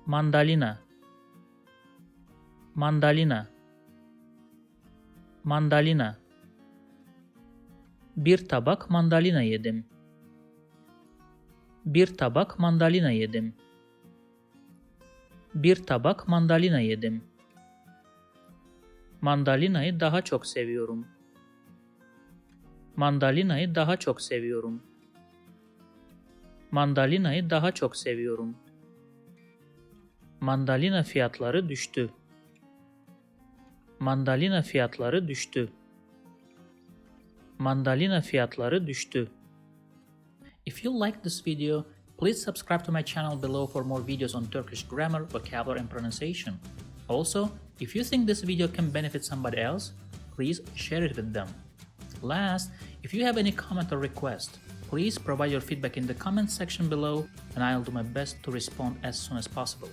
Mandalina, mandalina, mandalina. Bir tabak mandalina yedim. Bir tabak mandalina yedim. Bir tabak mandalina yedim. Mandalinayı daha çok seviyorum. Mandalinayı daha çok seviyorum. Mandalinayı daha çok seviyorum. Mandalina fiyatları düştü. Mandalina fiyatları düştü. Mandalina fiyatları düştü. If you like this video, please subscribe to my channel below for more videos on Turkish grammar, vocabulary and pronunciation. Also, if you think this video can benefit somebody else, please share it with them. Last, if you have any comment or request, please provide your feedback in the comment section below and I'll do my best to respond as soon as possible.